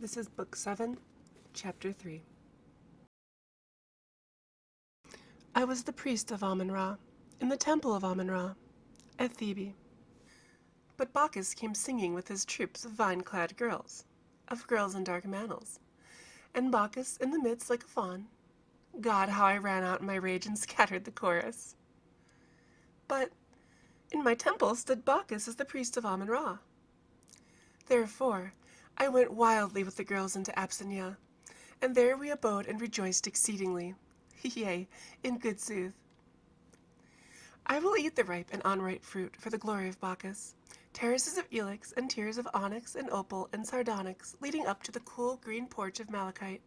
This is Book 7, Chapter 3. I was the priest of Amun-Ra, in the temple of Amun-Ra, at Thebe. But Bacchus came singing with his troops of vine-clad girls, of girls in dark mantles, and Bacchus in the midst like a fawn. God, how I ran out in my rage and scattered the chorus. But in my temple stood Bacchus as the priest of Amun-Ra. Therefore, I went wildly with the girls into Abyssinia, and there we abode and rejoiced exceedingly. Yea, in good sooth. I will eat the ripe and unripe fruit for the glory of Bacchus, terraces of ilex and tiers of onyx and opal and sardonyx leading up to the cool green porch of malachite.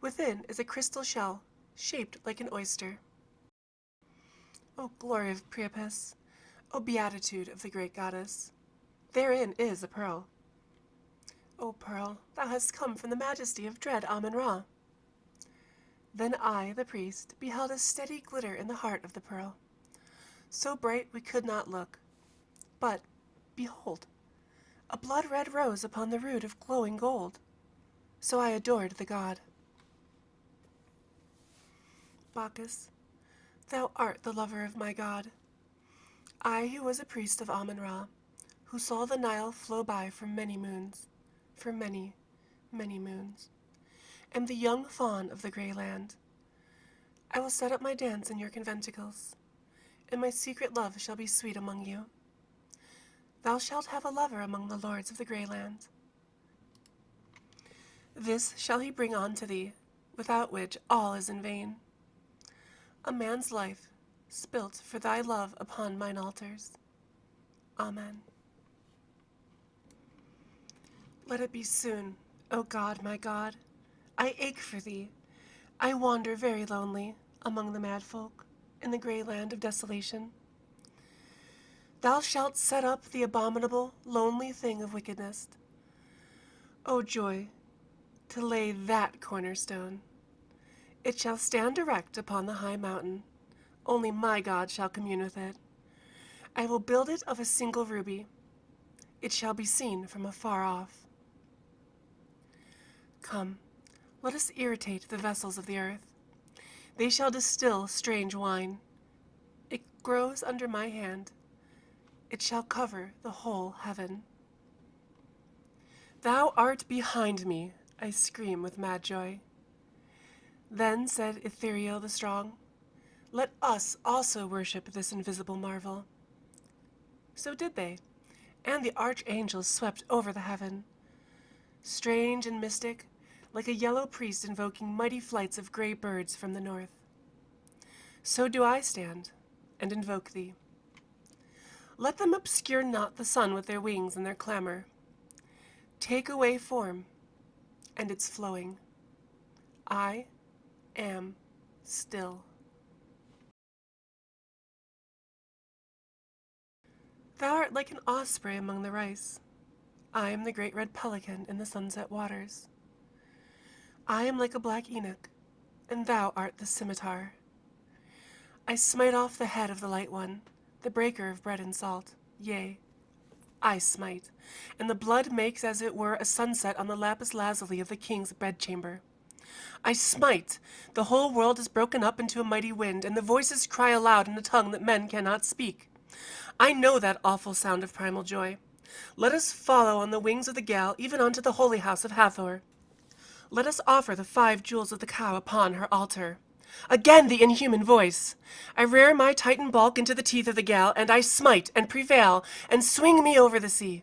Within is a crystal shell, shaped like an oyster. O glory of Priapus! O beatitude of the great goddess! Therein is a pearl. O pearl, thou hast come from the majesty of dread Amun-Ra. Then I, the priest, beheld a steady glitter in the heart of the pearl, so bright we could not look. But, behold, a blood-red rose upon the root of glowing gold. So I adored the god. Bacchus, thou art the lover of my god. I, who was a priest of Amun-Ra, who saw the Nile flow by for many moons, for many, many moons, am the young fawn of the grey land. I will set up my dance in your conventicles, and my secret love shall be sweet among you. Thou shalt have a lover among the lords of the grey land. This shall he bring on to thee, without which all is in vain. A man's life spilt for thy love upon mine altars. Amen. Let it be soon, O God, my God. I ache for thee. I wander very lonely among the mad folk in the grey land of desolation. Thou shalt set up the abominable, lonely thing of wickedness. O joy, to lay that cornerstone. It shall stand erect upon the high mountain. Only my God shall commune with it. I will build it of a single ruby. It shall be seen from afar off. Come, let us irritate the vessels of the earth. They shall distill strange wine. It grows under my hand. It shall cover the whole heaven. Thou art behind me, I scream with mad joy. Then said Ithuriel the strong, let us also worship this invisible marvel. So did they, and the archangels swept over the heaven. Strange and mystic, like a yellow priest invoking mighty flights of gray birds from the north. So do I stand and invoke thee. Let them obscure not the sun with their wings and their clamor. Take away form and its flowing. I am still. Thou art like an osprey among the rice. I am the great red pelican in the sunset waters. I am like a black Enoch, and thou art the scimitar. I smite off the head of the light one, the breaker of bread and salt. Yea, I smite, and the blood makes as it were a sunset on the lapis lazuli of the king's bedchamber. I smite, the whole world is broken up into a mighty wind, and the voices cry aloud in a tongue that men cannot speak. I know that awful sound of primal joy. Let us follow on the wings of the gale, even unto the holy house of Hathor. Let us offer the 5 jewels of the cow upon her altar. Again the inhuman voice! I rear my Titan bulk into the teeth of the gale, and I smite and prevail, and swing me over the sea.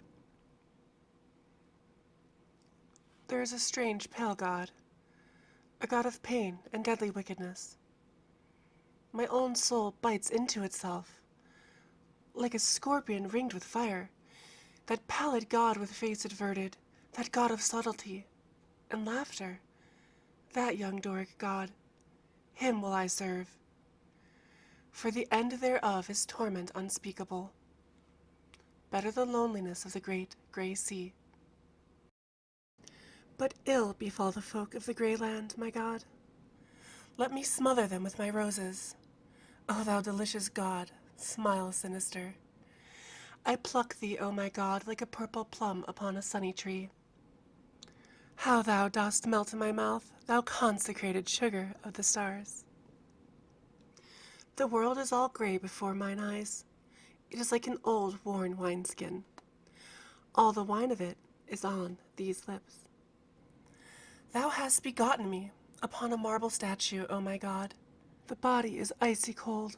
There is a strange pale god, a god of pain and deadly wickedness. My own soul bites into itself, like a scorpion ringed with fire. That pallid god with face averted, that god of subtlety and laughter, that young Doric god, him will I serve. For the end thereof is torment unspeakable, better the loneliness of the great grey sea. But ill befall the folk of the grey land, my God. Let me smother them with my roses. O thou delicious God, smile sinister. I pluck thee, O my God, like a purple plum upon a sunny tree. How thou dost melt in my mouth, thou consecrated sugar of the stars. The world is all gray before mine eyes. It is like an old, worn wineskin. All the wine of it is on these lips. Thou hast begotten me upon a marble statue, O my God. The body is icy cold,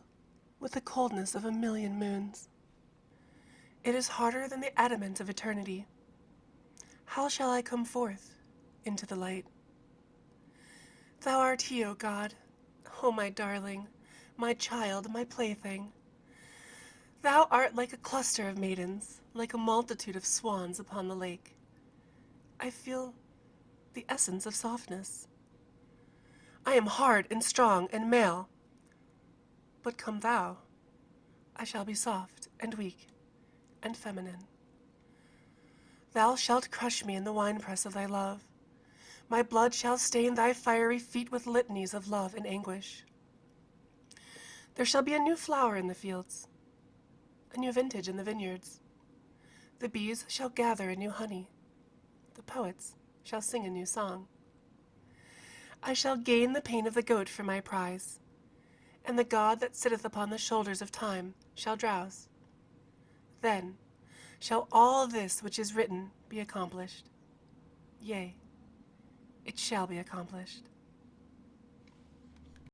with the coldness of a million moons. It is harder than the adamant of eternity. How shall I come forth into the light? Thou art he, O God, O my darling, my child, my plaything. Thou art like a cluster of maidens, like a multitude of swans upon the lake. I feel the essence of softness. I am hard and strong and male. But come thou, I shall be soft and weak and feminine. Thou shalt crush me in the winepress of thy love. My blood shall stain thy fiery feet with litanies of love and anguish. There shall be a new flower in the fields, a new vintage in the vineyards. The bees shall gather a new honey. The poets shall sing a new song. I shall gain the pain of the goat for my prize, and the God that sitteth upon the shoulders of time shall drowse. Then shall all this which is written be accomplished. Yea, it shall be accomplished.